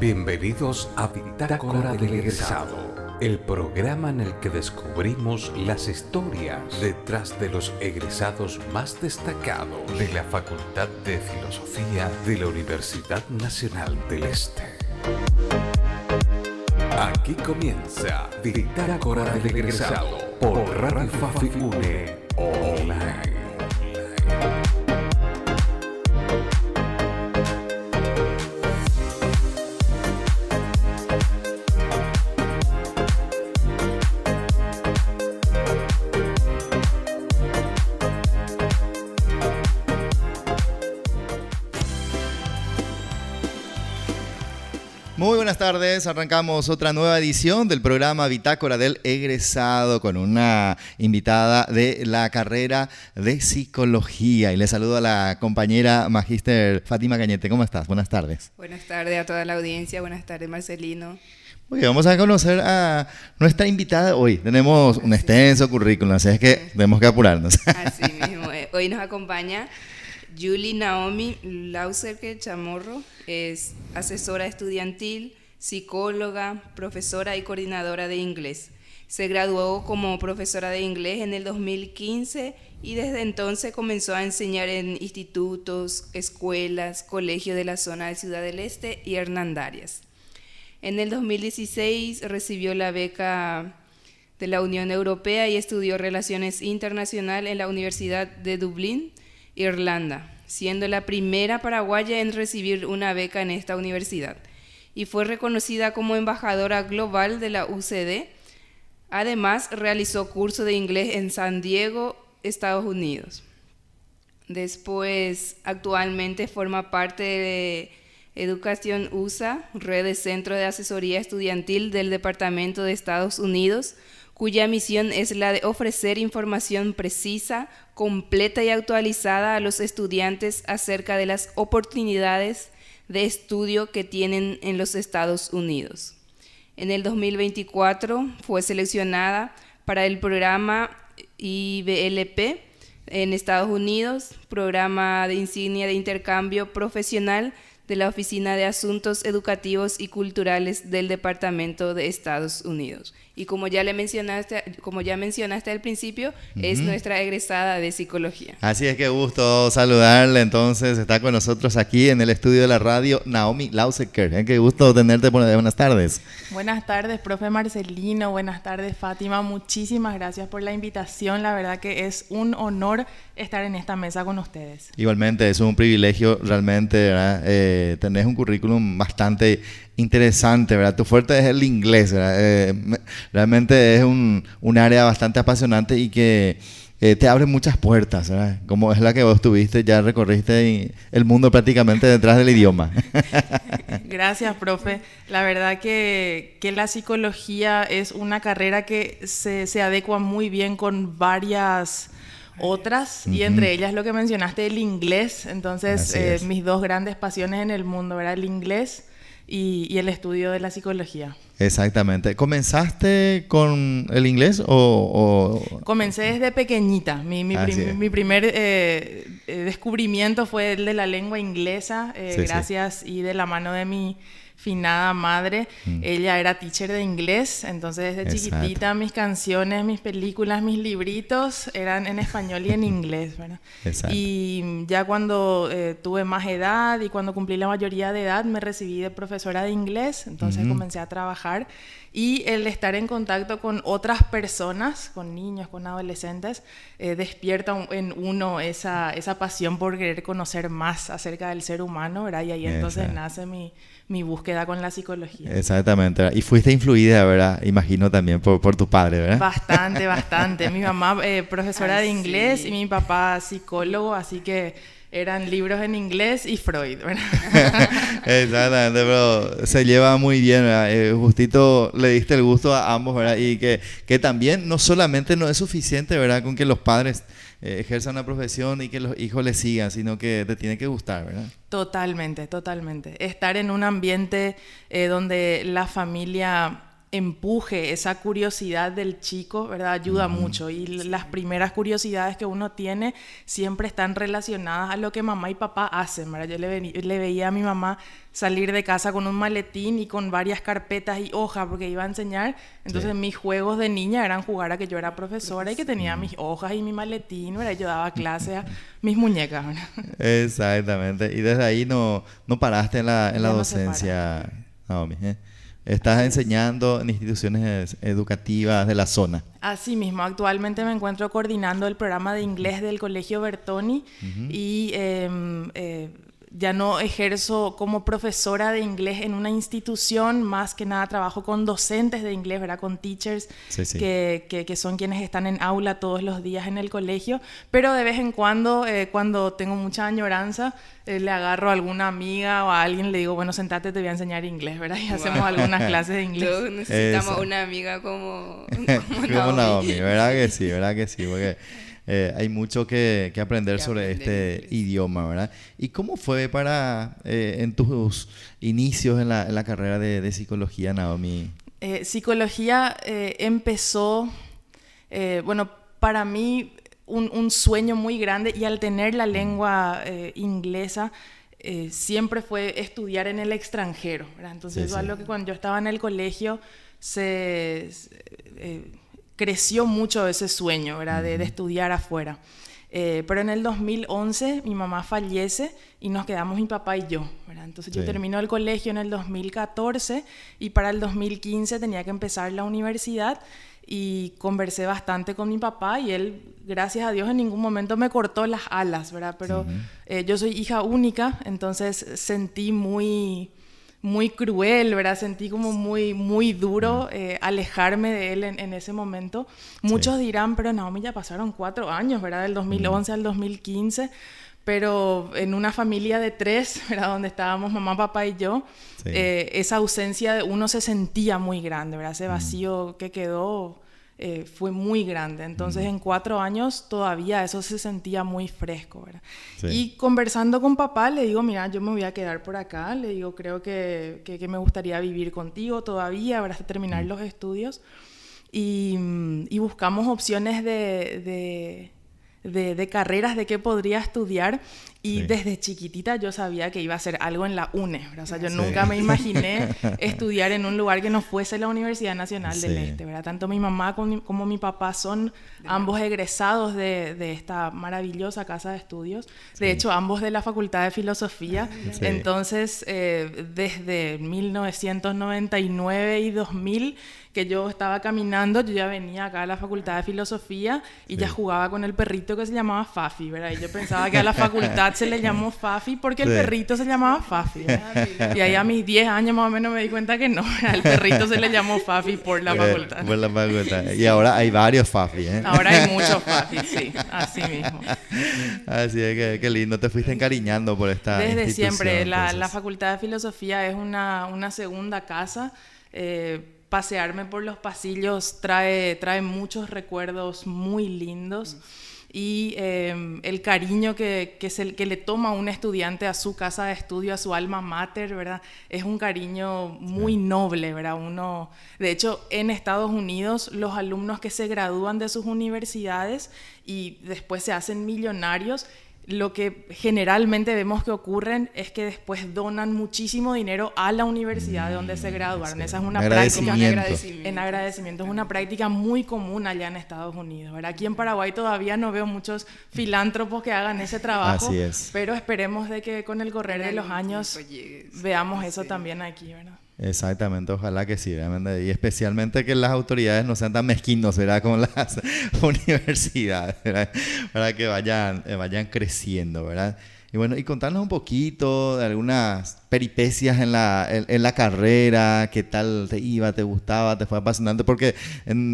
Bienvenidos a Bitácora del Egresado, el programa en el que descubrimos las historias detrás de los egresados más destacados de la Facultad de Filosofía de la Universidad Nacional del Este. Aquí comienza Bitácora del Egresado por Radio Fafi UNE Online. Muy buenas tardes, arrancamos otra nueva edición del programa Bitácora del Egresado con una invitada de la carrera de Psicología y le saludo a la compañera magíster Fátima Cañete. ¿Cómo estás? Buenas tardes. Buenas tardes a toda la audiencia, buenas tardes Marcelino. Muy bien, vamos a conocer a nuestra invitada hoy. Tenemos un extenso currículum, así es que tenemos que apurarnos. Así mismo, hoy nos acompaña Julie Naomi Lauserke Chamorro, es asesora estudiantil, psicóloga, profesora y coordinadora de inglés. Se graduó como profesora de inglés en el 2015 y desde entonces comenzó a enseñar en institutos, escuelas, colegios de la zona de Ciudad del Este y Hernandarias. En el 2016 recibió la beca de la Unión Europea y estudió Relaciones Internacionales en la Universidad de Dublín, Irlanda, siendo la primera paraguaya en recibir una beca en esta universidad, y fue reconocida como embajadora global de la UCD. Además, realizó curso de inglés en San Diego, Estados Unidos. Después, actualmente forma parte de Educación USA, red de centro de asesoría estudiantil del Departamento de Estados Unidos, cuya misión es la de ofrecer información precisa, completa y actualizada a los estudiantes acerca de las oportunidades de estudio que tienen en los Estados Unidos. En el 2024 fue seleccionada para el programa IBLP en Estados Unidos, programa de insignia de intercambio profesional de la Oficina de Asuntos Educativos y Culturales del Departamento de Estados Unidos. Y como ya mencionaste al principio, es nuestra egresada de Psicología. Así es, que gusto saludarle. Entonces, está con nosotros aquí en el estudio de la radio Naomi Lauserke. Qué gusto tenerte. Buenas tardes. Buenas tardes, profe Marcelino. Buenas tardes, Fátima. Muchísimas gracias por la invitación. La verdad que es un honor estar en esta mesa con ustedes. Igualmente, es un privilegio realmente, ¿verdad? Tenés un currículum bastante interesante, ¿verdad? Tu fuerte es el inglés, ¿verdad? Realmente es un área bastante apasionante y que te abre muchas puertas, ¿verdad? Como es la que vos tuviste, ya recorriste el mundo prácticamente detrás del idioma. Gracias, profe. La verdad que la psicología es una carrera que se adecua muy bien con varias otras, y entre ellas lo que mencionaste, el inglés. Entonces, mis dos grandes pasiones en el mundo, ¿verdad? El inglés y el estudio de la psicología. Exactamente. ¿Comenzaste con el inglés o...? Comencé desde pequeñita. Mi primer descubrimiento fue el de la lengua inglesa, gracias y de la mano de mi finada madre. Ella era teacher de inglés, entonces desde chiquitita mis canciones, mis películas, mis libritos eran en español y en inglés, ¿verdad? Y ya cuando tuve más edad y cuando cumplí la mayoría de edad me recibí de profesora de inglés, entonces comencé a trabajar, y el estar en contacto con otras personas, con niños, con adolescentes, despierta en uno esa pasión por querer conocer más acerca del ser humano, ¿verdad? Y ahí entonces nace mi búsqueda con la psicología. Exactamente, ¿verdad? Y fuiste influida, ¿verdad? Imagino también por tu padre, ¿verdad? Bastante. Mi mamá profesora de inglés y mi papá psicólogo, así que eran libros en inglés y Freud, ¿verdad? Exactamente, pero se lleva muy bien, ¿verdad? Justito le diste el gusto a ambos, ¿verdad? Y que también no solamente no es suficiente, ¿verdad? Con que los padres ejerzan una profesión y que los hijos le sigan, sino que te tiene que gustar, ¿verdad? Totalmente. Estar en un ambiente donde la familia empuje, esa curiosidad del chico, ¿verdad? Ayuda mucho. Y las primeras curiosidades que uno tiene siempre están relacionadas a lo que mamá y papá hacen, ¿verdad? Yo le veía a mi mamá salir de casa con un maletín y con varias carpetas y hojas porque iba a enseñar. Entonces mis juegos de niña eran jugar a que yo era profesora y que tenía mis hojas y mi maletín, ¿verdad? Y yo daba clase a mis muñecas, ¿verdad? Exactamente. Y desde ahí no paraste en la docencia, Naomi, ¿eh? Estás enseñando en instituciones educativas de la zona. Así mismo, actualmente me encuentro coordinando el programa de inglés del Colegio Bertoni y ya no ejerzo como profesora de inglés en una institución, más que nada trabajo con docentes de inglés, ¿verdad? Con teachers que son quienes están en aula todos los días en el colegio, pero de vez en cuando tengo mucha añoranza, le agarro a alguna amiga o a alguien, le digo, bueno, sentate, te voy a enseñar inglés, ¿verdad? Y hacemos algunas clases de inglés. Todos necesitamos una amiga como Naomi, ¿verdad que sí? Porque hay mucho que aprender sobre este idioma, ¿verdad? ¿Y cómo fue en tus inicios en la carrera de psicología, Naomi? Psicología empezó, para mí un sueño muy grande, y al tener la lengua inglesa, siempre fue estudiar en el extranjero, ¿verdad? Entonces eso es algo que cuando yo estaba en el colegio creció mucho ese sueño, ¿verdad? De estudiar afuera. Pero en el 2011 mi mamá fallece y nos quedamos mi papá y yo, ¿verdad? Entonces yo termino el colegio en el 2014 y para el 2015 tenía que empezar la universidad, y conversé bastante con mi papá y él, gracias a Dios, en ningún momento me cortó las alas, ¿verdad? Pero yo soy hija única, entonces sentí muy cruel, ¿verdad? Sentí como muy duro alejarme de él en ese momento. Muchos dirán, pero Naomi, ya pasaron 4 años, ¿verdad? Del 2011 al 2015, pero en una familia de 3, ¿verdad? Donde estábamos mamá, papá y yo, esa ausencia de uno se sentía muy grande, ¿verdad? Ese vacío que quedó fue muy grande. Entonces en 4 años todavía eso se sentía muy fresco, ¿verdad? Y conversando con papá le digo, mira, yo me voy a quedar por acá, le digo, creo que me gustaría vivir contigo todavía, ¿verdad? Hasta terminar los estudios, y buscamos opciones de carreras, de qué podría estudiar, y desde chiquitita yo sabía que iba a hacer algo en la UNE, ¿verdad? O sea, yo nunca me imaginé estudiar en un lugar que no fuese la Universidad Nacional del Este, ¿verdad? Tanto mi mamá como mi papá son ambos egresados de esta maravillosa casa de estudios, de hecho ambos de la Facultad de Filosofía. Entonces desde 1999 y 2000 que yo estaba caminando, yo ya venía acá a la Facultad de Filosofía y ya jugaba con el perrito que se llamaba Fafi, ¿verdad? Y yo pensaba que a la facultad se le llamó Fafi porque el perrito se llamaba Fafi, ¿verdad? Y ahí a mis 10 años más o menos me di cuenta que no, el perrito se le llamó Fafi por la facultad. Por la facultad. Y ahora hay varios Fafi, ¿eh? Ahora hay muchos Fafi, sí, así mismo. Así es que qué lindo, te fuiste encariñando por esta Desde institución. Siempre, la Facultad de Filosofía es una segunda casa. Pasearme por los pasillos trae muchos recuerdos muy lindos, y el cariño que le toma un estudiante a su casa de estudio, a su alma mater, ¿verdad? Es un cariño muy noble, ¿verdad? De hecho, en Estados Unidos, los alumnos que se gradúan de sus universidades y después se hacen millonarios, lo que generalmente vemos que ocurren es que después donan muchísimo dinero a la universidad de donde se graduaron. Esa es una práctica en agradecimiento. Es una práctica muy común allá en Estados Unidos, ¿verdad? Aquí en Paraguay todavía no veo muchos filántropos que hagan ese trabajo, pero esperemos de que con el correr de los años veamos eso también aquí, ¿verdad? Exactamente, ojalá que sí, realmente. Y especialmente que las autoridades no sean tan mezquinos, ¿verdad? Como las universidades, ¿verdad? Para que vayan creciendo, ¿verdad? Y bueno, y contarnos un poquito de algunas peripecias en la carrera, qué tal te iba, te gustaba, te fue apasionante, porque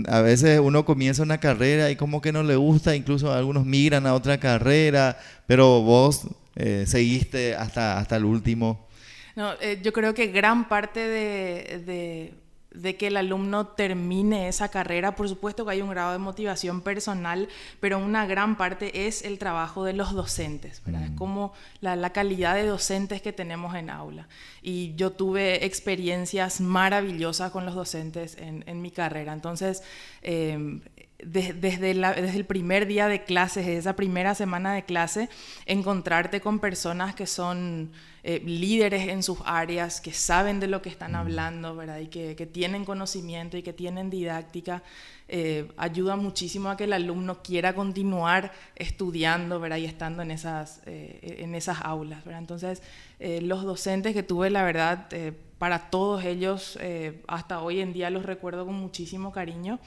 a veces uno comienza una carrera y como que no le gusta, incluso algunos migran a otra carrera, pero vos seguiste hasta el último. No, yo creo que gran parte de de que el alumno termine esa carrera. Por supuesto que hay un grado de motivación personal, pero una gran parte es el trabajo de los docentes, ¿verdad? Es como la calidad de docentes que tenemos en aula. Y yo tuve experiencias maravillosas con los docentes en mi carrera. Entonces, desde el primer día de clases, desde esa primera semana de clase, encontrarte con personas que son líderes en sus áreas, que saben de lo que están hablando, ¿verdad? Y que tienen conocimiento y que tienen didáctica, ayuda muchísimo a que el alumno quiera continuar estudiando, ¿verdad? Y estando en esas aulas, ¿verdad? Entonces, los docentes que tuve, la verdad, para todos ellos, hasta hoy en día los recuerdo con muchísimo cariño.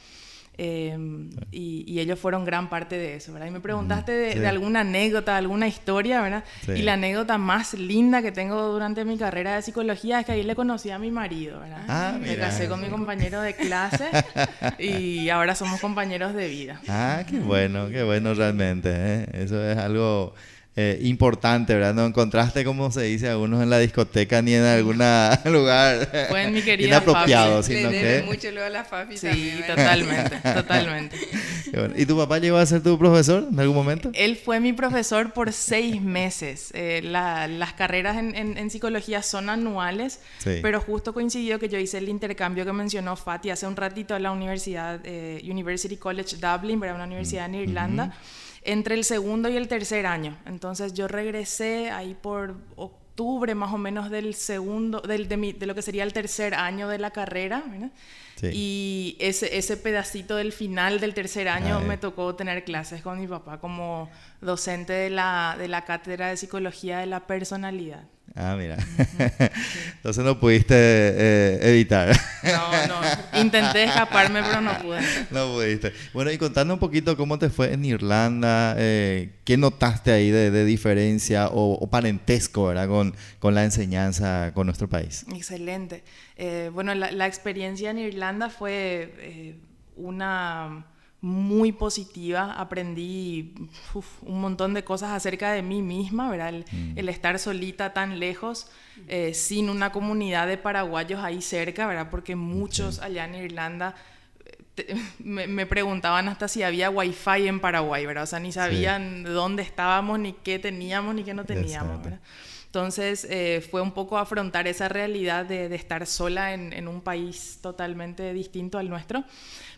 Y ellos fueron gran parte de eso, ¿verdad? Y me preguntaste de alguna anécdota, alguna historia, ¿verdad? Sí. Y la anécdota más linda que tengo durante mi carrera de psicología es que ahí le conocí a mi marido, ¿verdad? Me casé con mi compañero de clase y ahora somos compañeros de vida. Qué bueno realmente, ¿eh? Eso es algo importante, ¿verdad? No encontraste, como se dice, algunos en la discoteca ni en algún lugar fue en mi querida inapropiado, Fafi. Sino le que... debe mucho luego a la Fafi. Sí, también, totalmente. Bueno. ¿Y tu papá llegó a ser tu profesor en algún momento? Él fue mi profesor por 6 meses. Las carreras en psicología son anuales, sí. Pero justo coincidió que yo hice el intercambio que mencionó Fati hace un ratito en la universidad, University College Dublin, ¿verdad? Una universidad en Irlanda, entre el segundo y el tercer año. Entonces yo regresé ahí por octubre más o menos del segundo, de lo que sería el tercer año de la carrera, ¿verdad? Sí. Y ese pedacito del final del tercer año me tocó tener clases con mi papá como docente de la cátedra de psicología de la personalidad. Mira. Entonces no pudiste evitar. No. Intenté escaparme, pero no pude. No pudiste. Bueno, y contando un poquito cómo te fue en Irlanda, ¿qué notaste ahí de diferencia o parentesco, ¿verdad? con la enseñanza con nuestro país? Excelente. Bueno, la experiencia en Irlanda fue una muy positiva. Aprendí un montón de cosas acerca de mí misma, ¿verdad? El estar solita tan lejos, sin una comunidad de paraguayos ahí cerca, ¿verdad? Porque muchos allá en Irlanda me preguntaban hasta si había wifi en Paraguay, ¿verdad? O sea, ni sabían dónde estábamos, ni qué teníamos, ni qué no teníamos, ¿verdad? Entonces fue un poco afrontar esa realidad de estar sola en un país totalmente distinto al nuestro,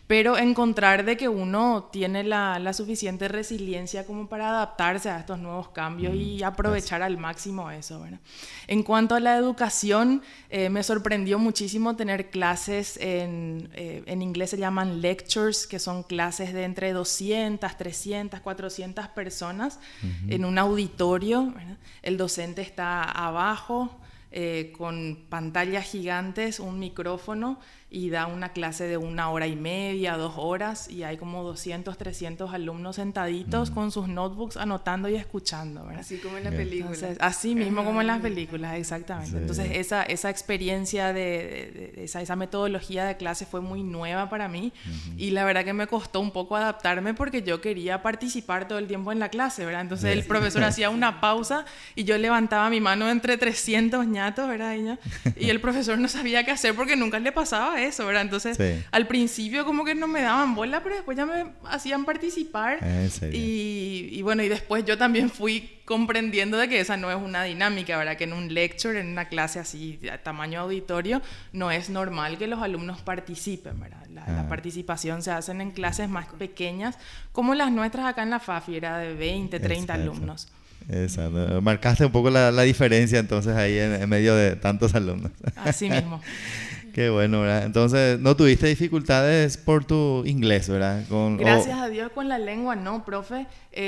pero encontrar de que uno tiene la suficiente resiliencia como para adaptarse a estos nuevos cambios y aprovechar al máximo eso, ¿verdad? En cuanto a la educación, me sorprendió muchísimo tener clases en inglés se llaman lectures, que son clases de entre 200, 300, 400 personas en un auditorio, ¿verdad? El docente está abajo con pantallas gigantes, un micrófono, y da una clase de 1 hora y media, 2 horas, y hay como 200, 300 alumnos sentaditos con sus notebooks anotando y escuchando, ¿verdad? Así como en la película. Entonces, así mismo como en las películas, exactamente. Sí. Entonces esa experiencia esa metodología de clase fue muy nueva para mí, y la verdad que me costó un poco adaptarme porque yo quería participar todo el tiempo en la clase, ¿verdad? Entonces el profesor hacía una pausa y yo levantaba mi mano entre 300 ñatos, ¿verdad? Y el profesor no sabía qué hacer porque nunca le pasaba eso, ¿verdad? Entonces al principio como que no me daban bola, pero después ya me hacían participar. Y bueno, y después yo también fui comprendiendo de que esa no es una dinámica, ¿verdad? Que en un lecture, en una clase así de tamaño auditorio, no es normal que los alumnos participen, ¿verdad? La participación se hace en clases más pequeñas, como las nuestras acá en la FAFI, era de 20, 30 alumnos. Exacto. Marcaste un poco la diferencia entonces ahí en medio de tantos alumnos. Así mismo. Qué bueno, ¿verdad? Entonces, ¿no tuviste dificultades por tu inglés, verdad? Gracias a Dios con la lengua no, profe.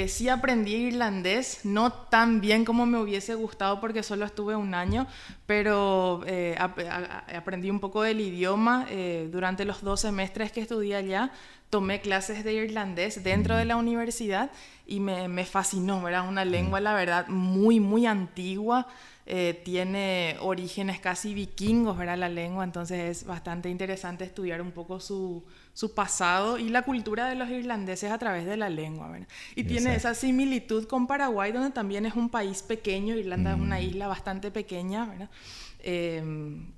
Sí aprendí irlandés, no tan bien como me hubiese gustado porque solo estuve 1 año, pero aprendí un poco del idioma. Durante los 2 semestres que estudié allá, tomé clases de irlandés dentro de la universidad y me fascinó, ¿verdad? Una lengua, la verdad, muy, muy antigua. Tiene orígenes casi vikingos, ¿verdad? La lengua, entonces es bastante interesante estudiar un poco su su pasado y la cultura de los irlandeses a través de la lengua, ¿verdad? Y tiene esa similitud con Paraguay, donde también es un país pequeño. Irlanda es una isla bastante pequeña, ¿verdad?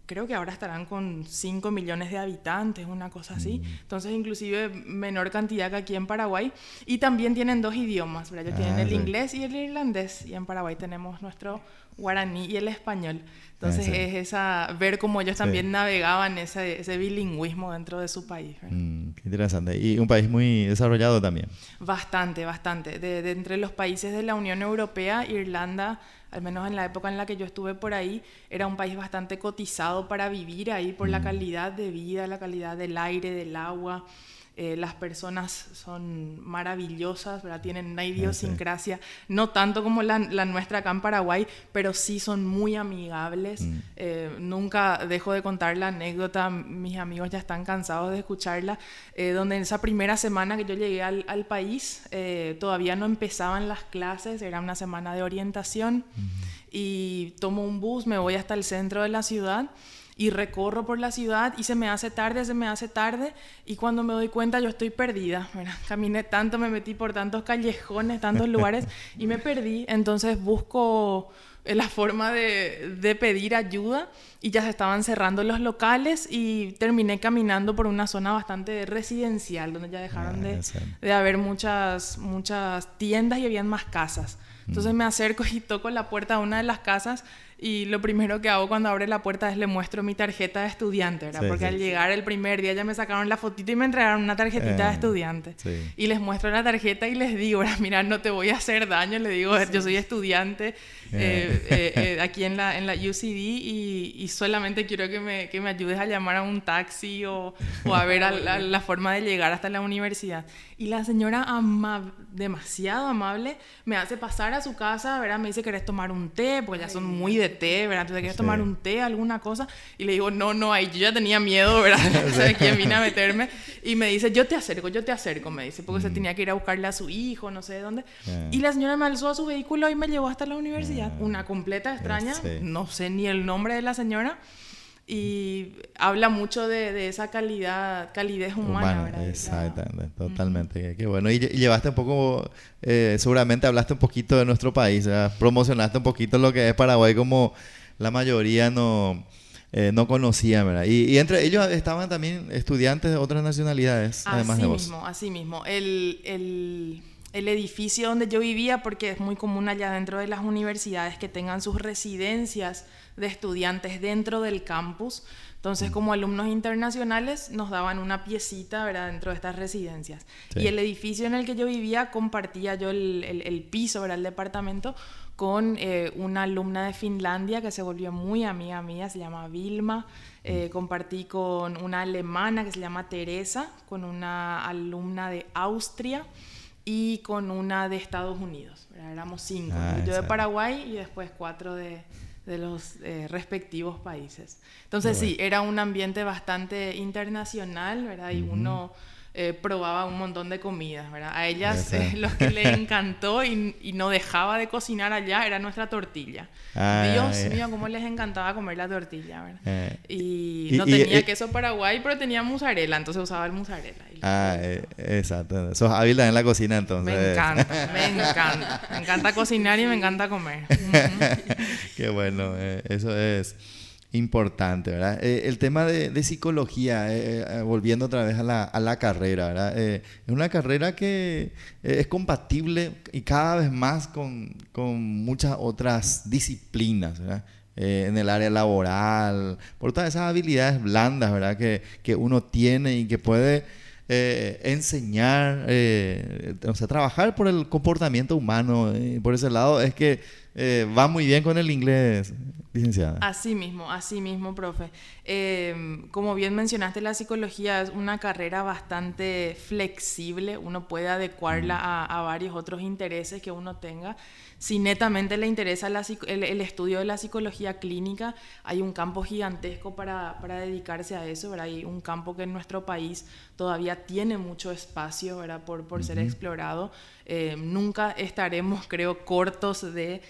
Creo que ahora estarán con 5 millones de habitantes, una cosa así. Entonces, inclusive menor cantidad que aquí en Paraguay. Y también tienen 2 idiomas, ¿verdad? Ellos tienen el inglés y el irlandés. Y en Paraguay tenemos nuestro guaraní y el español. Entonces, es ver cómo ellos también navegaban ese bilingüismo dentro de su país, ¿verdad? Qué interesante. Y un país muy desarrollado también. Bastante, bastante. De entre los países de la Unión Europea, Irlanda, al menos en la época en la que yo estuve por ahí, era un país bastante cotizado para vivir ahí por la calidad de vida, la calidad del aire, del agua. Las personas son maravillosas, ¿verdad? Tienen una idiosincrasia, no tanto como la nuestra acá en Paraguay, pero sí son muy amigables. Nunca dejo de contar la anécdota, mis amigos ya están cansados de escucharla, donde en esa primera semana que yo llegué al país, todavía no empezaban las clases, era una semana de orientación, y tomo un bus, me voy hasta el centro de la ciudad, y recorro por la ciudad y se me hace tarde, y cuando me doy cuenta yo estoy perdida, ¿verdad? Caminé tanto, me metí por tantos callejones, tantos lugares y me perdí. Entonces busco la forma de pedir ayuda y ya se estaban cerrando los locales y terminé caminando por una zona bastante residencial donde ya dejaron de haber muchas tiendas y habían más casas. Entonces me acerco y toco la puerta de una de las casas y lo primero que hago cuando abre la puerta es le muestro mi tarjeta de estudiante, ¿verdad? Porque al llegar el primer día ya me sacaron la fotito y me entregaron una tarjetita de estudiante. Y les muestro la tarjeta y les digo, mira, no te voy a hacer daño, le digo, yo soy estudiante aquí en la UCD y solamente quiero que me ayudes a llamar a un taxi o a ver la forma de llegar hasta la universidad. Y la señora demasiado amable me hace pasar a su casa, ¿verdad? Me dice, ¿querés tomar un té? Porque ya son muy de té, ¿verdad? Entonces, ¿quieres tomar un té, alguna cosa? Y le digo, no, ahí yo ya tenía miedo, ¿verdad? ¿Sabes quién vine a meterme? Y me dice, yo te acerco, me dice, porque se tenía que ir a buscarle a su hijo, no sé de dónde. Y la señora me alzó a su vehículo y me llevó hasta la universidad. Una completa extraña, no sé ni el nombre de la señora. Y habla mucho de esa calidez humana, ¿verdad? Exactamente, totalmente. Qué bueno. Y llevaste un poco, seguramente hablaste un poquito de nuestro país, ¿verdad? Promocionaste un poquito lo que es Paraguay, como la mayoría no conocían, ¿verdad? Y entre ellos estaban también estudiantes de otras nacionalidades, además de vos. Así mismo. El edificio donde yo vivía, porque es muy común allá dentro de las universidades que tengan sus residencias de estudiantes dentro del campus. Entonces, como alumnos internacionales, nos daban una piecita, ¿verdad?, dentro de estas residencias. Y el edificio en el que yo vivía, compartía yo el piso, ¿verdad?, el departamento, con una alumna de Finlandia que se volvió muy amiga mía, se llama Vilma. Compartí con una alemana que se llama Teresa, con una alumna de Austria y con una de Estados Unidos, ¿verdad? Éramos 5, yo de Paraguay y después 4 de los respectivos países. Entonces sí, era un ambiente bastante internacional, ¿verdad? Y uno probaba un montón de comidas, ¿verdad? A ellas lo que les encantó y no dejaba de cocinar allá era nuestra tortilla. Dios mío, cómo les encantaba comer la tortilla, ¿verdad? Y no tenía queso Paraguay, pero tenía mozzarella, entonces usaba el mozzarella. Exacto. Sos hábil en la cocina, entonces. Me encanta cocinar y me encanta comer. Qué bueno, eso es importante, ¿verdad? El tema de psicología, volviendo otra vez a la carrera, ¿verdad? Es una carrera que es compatible y cada vez más con muchas otras disciplinas, ¿verdad? En el área laboral, por todas esas habilidades blandas, ¿verdad? Que uno tiene y que puede enseñar, o sea, trabajar por el comportamiento humano. Por ese lado es que va muy bien con el inglés, licenciada. Así mismo, profe. Como bien mencionaste, la psicología es una carrera bastante flexible. Uno puede adecuarla a varios otros intereses que uno tenga. Si netamente le interesa el estudio de la psicología clínica, hay un campo gigantesco para dedicarse a eso, ¿verdad? Hay un campo que en nuestro país todavía todavía tiene mucho espacio, ¿verdad? por ser explorado. Nunca estaremos, creo, cortos de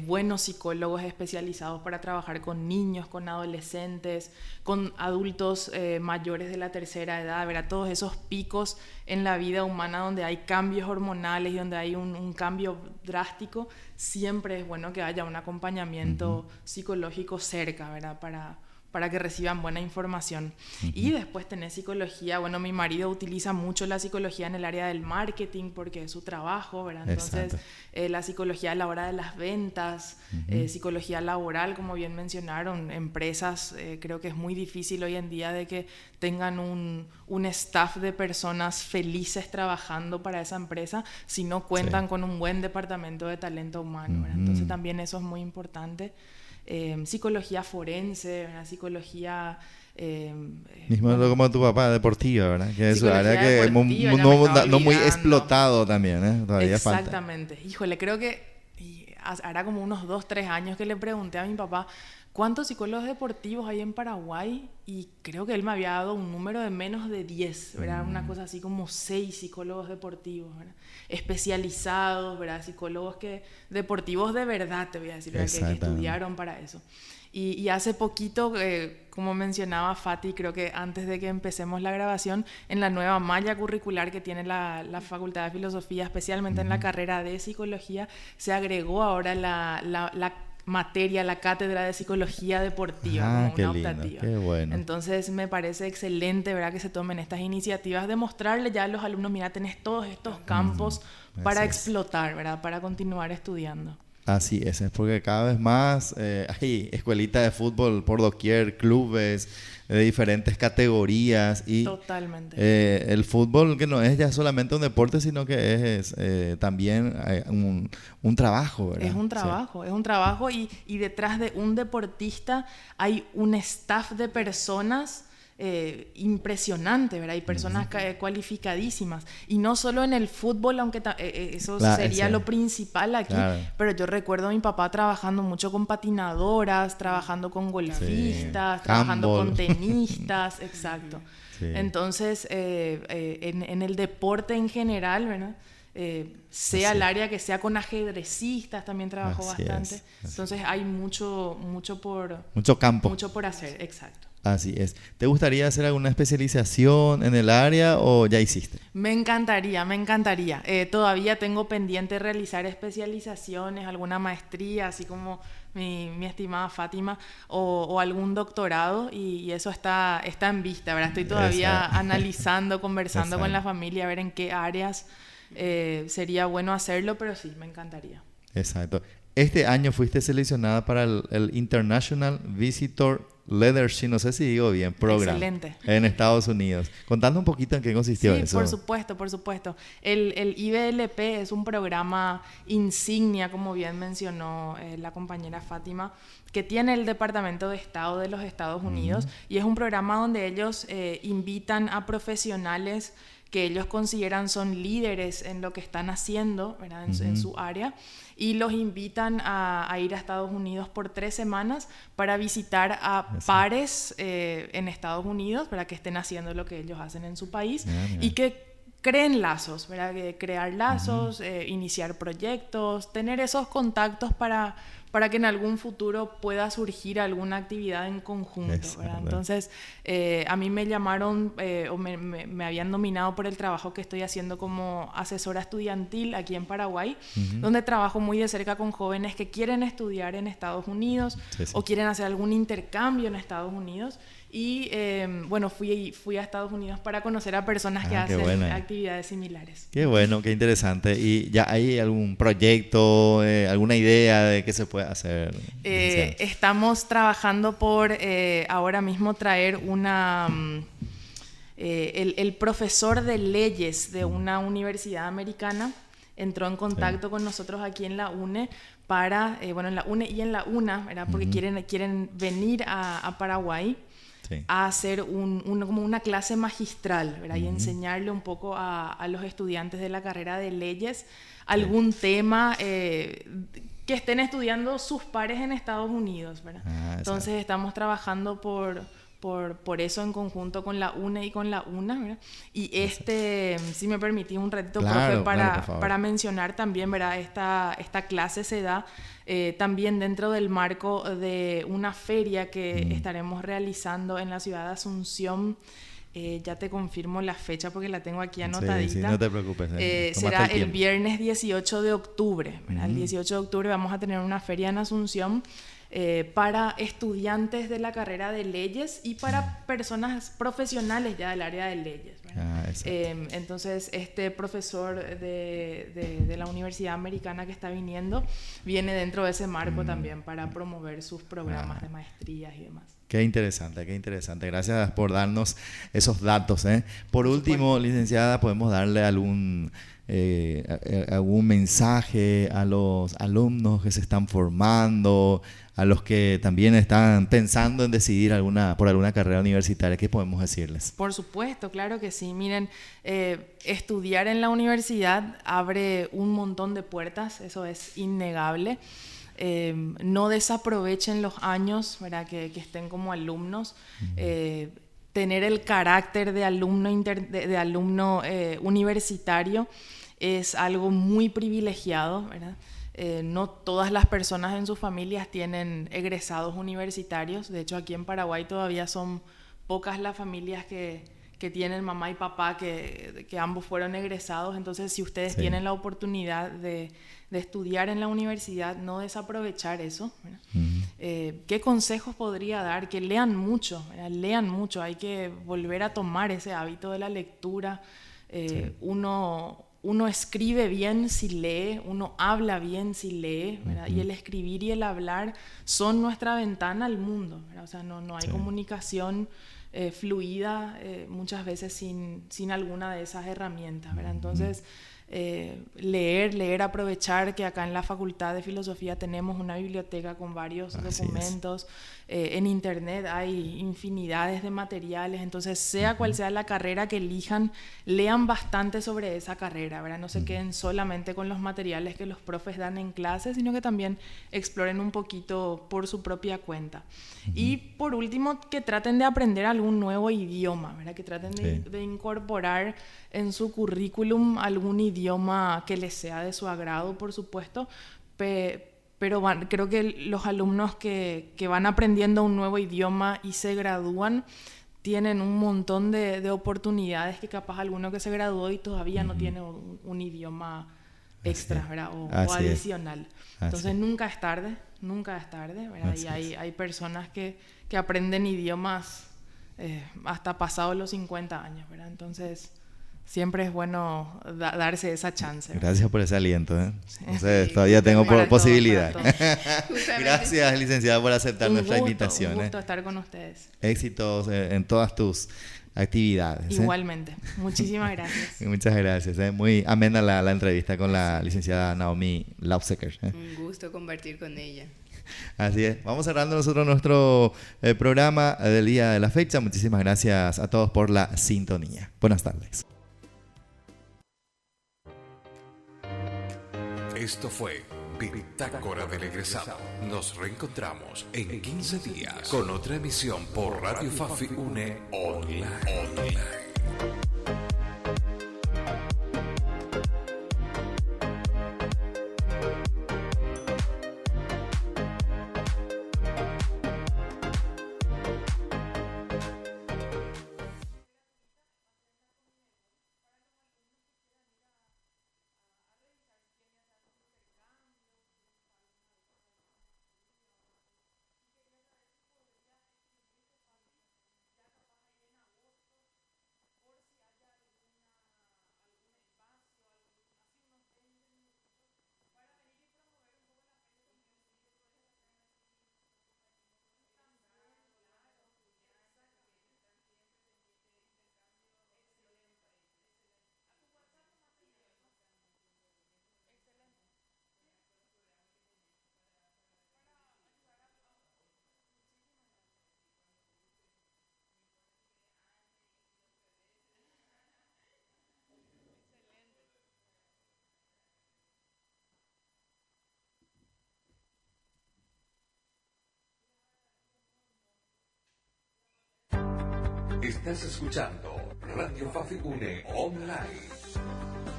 buenos psicólogos especializados para trabajar con niños, con adolescentes, con adultos mayores de la tercera edad, ¿verdad? Todos esos picos en la vida humana donde hay cambios hormonales y donde hay un cambio drástico, siempre es bueno que haya un acompañamiento psicológico cerca, ¿verdad? Para que reciban buena información. Y después tenés psicología. Bueno, mi marido utiliza mucho la psicología en el área del marketing porque es su trabajo, ¿verdad? Entonces, la psicología a la hora de las ventas, psicología laboral, como bien mencionaron, empresas, creo que es muy difícil hoy en día de que tengan un staff de personas felices trabajando para esa empresa si no cuentan con un buen departamento de talento humano, ¿verdad? Entonces, también eso es muy importante. Psicología forense, ¿verdad? Psicología... mismo como tu papá, deportiva, ¿verdad? Que es un área que no muy explotado también, ¿eh? Todavía exactamente. Falta. Híjole, creo que hará como unos 2-3 años que le pregunté a mi papá ¿cuántos psicólogos deportivos hay en Paraguay? Y creo que él me había dado un número de menos de 10, ¿verdad? Una cosa así como 6 psicólogos deportivos, ¿verdad? Especializados, ¿verdad? Psicólogos deportivos de verdad, te voy a decir, que estudiaron para eso. Y hace poquito, como mencionaba Fati, creo que antes de que empecemos la grabación, en la nueva malla curricular que tiene la Facultad de Filosofía, especialmente en la carrera de Psicología, se agregó ahora la materia, la cátedra de psicología deportiva, como una optativa. Qué bueno. Entonces me parece excelente, ¿verdad?, que se tomen estas iniciativas de mostrarle ya a los alumnos, mira, tenés todos estos campos para explotar, ¿verdad?, para continuar estudiando. Así es porque cada vez más hay escuelitas de fútbol por doquier, clubes de diferentes categorías y totalmente. El fútbol que no es ya solamente un deporte, sino que es también un trabajo, ¿verdad? Es un trabajo y detrás de un deportista hay un staff de personas impresionante, ¿verdad? Hay personas cualificadísimas. Y no solo en el fútbol, aunque eso sería lo principal aquí, pero yo recuerdo a mi papá trabajando mucho con patinadoras, trabajando con golfistas, trabajando con tenistas, exacto. Entonces, en el deporte en general, ¿verdad? Sea el área que sea, con ajedrecistas también trabajó bastante. Entonces hay mucho campo. Mucho por hacer, exacto. Así es. ¿Te gustaría hacer alguna especialización en el área o ya hiciste? Me encantaría. Todavía tengo pendiente realizar especializaciones, alguna maestría, así como mi estimada Fátima, o algún doctorado, y eso está en vista, ¿verdad? Estoy todavía analizando, conversando con la familia, a ver en qué áreas sería bueno hacerlo, pero sí, me encantaría. Exacto. Este año fuiste seleccionada para el International Visitor Leadership, no sé si digo bien, Program. Excelente. En Estados Unidos. Contando un poquito en qué consistió eso. Sí, por supuesto. El IBLP es un programa insignia, como bien mencionó la compañera Fátima, que tiene el Departamento de Estado de los Estados Unidos, y es un programa donde ellos invitan a profesionales que ellos consideran son líderes en lo que están haciendo, ¿verdad?, en su área, y los invitan a ir a Estados Unidos por 3 semanas para visitar a pares en Estados Unidos, ¿verdad?, que estén haciendo lo que ellos hacen en su país, y que creen lazos, ¿verdad?, que crear lazos, iniciar proyectos, tener esos contactos para que en algún futuro pueda surgir alguna actividad en conjunto, ¿verdad? Entonces, a mí me llamaron o me habían nominado por el trabajo que estoy haciendo como asesora estudiantil aquí en Paraguay, donde trabajo muy de cerca con jóvenes que quieren estudiar en Estados Unidos o quieren hacer algún intercambio en Estados Unidos. Y bueno, fui a Estados Unidos para conocer a personas que hacen actividades similares. Qué bueno, qué interesante. ¿Y ya hay algún proyecto, alguna idea de qué se puede hacer? Estamos trabajando por ahora mismo traer el profesor de leyes de una universidad americana. Entró en contacto con nosotros aquí en la UNE para, en la UNE y en la UNA, ¿verdad?, porque quieren venir a Paraguay a hacer como una clase magistral, ¿verdad?, y enseñarle un poco a los estudiantes de la carrera de leyes algún tema que estén estudiando sus pares en Estados Unidos, ¿verdad? Entonces estamos trabajando por por eso en conjunto con la UNE y con la UNA, ¿verdad? Y si me permitís un ratito, claro, profe, para mencionar también, ¿verdad? Esta clase se da también dentro del marco de una feria que estaremos realizando en la ciudad de Asunción. Ya te confirmo la fecha porque la tengo aquí anotadita. Sí, no te preocupes. Será el viernes 18 de octubre. El 18 de octubre vamos a tener una feria en Asunción para estudiantes de la carrera de leyes y para personas profesionales ya del área de leyes. Entonces, este profesor de la Universidad Americana que está viniendo viene dentro de ese marco también para promover sus programas de maestrías y demás. Qué interesante, qué interesante. Gracias por darnos esos datos. Por último, licenciada, ¿podemos darle algún mensaje a los alumnos que se están formando, a los que también están pensando en decidir por alguna carrera universitaria? ¿Qué podemos decirles? Por supuesto, claro que sí. Miren, estudiar en la universidad abre un montón de puertas, eso es innegable. No desaprovechen los años, ¿verdad? Que estén como alumnos. Tener el carácter de alumno universitario es algo muy privilegiado, ¿verdad? No todas las personas en sus familias tienen egresados universitarios. De hecho, aquí en Paraguay todavía son pocas las familias que tienen mamá y papá que ambos fueron egresados. Entonces, si ustedes tienen la oportunidad de estudiar en la universidad, no desaprovechar eso. ¿Qué consejos podría dar? Que lean mucho, ¿verdad? Lean mucho. Hay que volver a tomar ese hábito de la lectura. Uno escribe bien si lee, uno habla bien si lee, ¿verdad? Y el escribir y el hablar son nuestra ventana al mundo, ¿verdad? O sea, no hay comunicación fluida muchas veces sin alguna de esas herramientas, ¿verdad? Entonces, leer, aprovechar que acá en la Facultad de Filosofía tenemos una biblioteca con varios documentos. En internet hay infinidades de materiales, entonces sea cual sea la carrera que elijan, lean bastante sobre esa carrera, ¿verdad? No se queden solamente con los materiales que los profes dan en clase, sino que también exploren un poquito por su propia cuenta. Y por último, que traten de aprender algún nuevo idioma, ¿verdad? Que traten de incorporar en su currículum algún idioma que les sea de su agrado, por supuesto, pero creo que los alumnos que van aprendiendo un nuevo idioma y se gradúan tienen un montón de oportunidades que capaz alguno que se graduó y todavía no tiene un idioma extra, ¿verdad? O adicional. Entonces nunca es tarde, ¿verdad? Y hay personas que aprenden idiomas hasta pasados los 50 años, ¿verdad? Entonces siempre es bueno darse esa chance, ¿verdad? Gracias por ese aliento. Entonces, todavía tengo posibilidad. Gracias, licenciada, por aceptar nuestra invitación. Un gusto estar con ustedes. Éxitos en todas tus actividades. Igualmente. Muchísimas gracias. Muchas gracias. Muy amena la entrevista con la licenciada Naomi Lausecker. Un gusto compartir con ella. Así es. Vamos cerrando nosotros nuestro programa del día de la fecha. Muchísimas gracias a todos por la sintonía. Buenas tardes. Esto fue Bitácora del Egresado. Nos reencontramos en 15 días con otra emisión por Radio Fafi UNE Online. Estás escuchando Radio Fafi Une Online.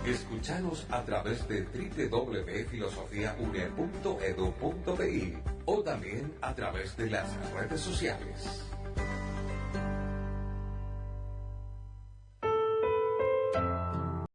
Escúchanos a través de www.filosofiaune.edu.pi o también a través de las redes sociales.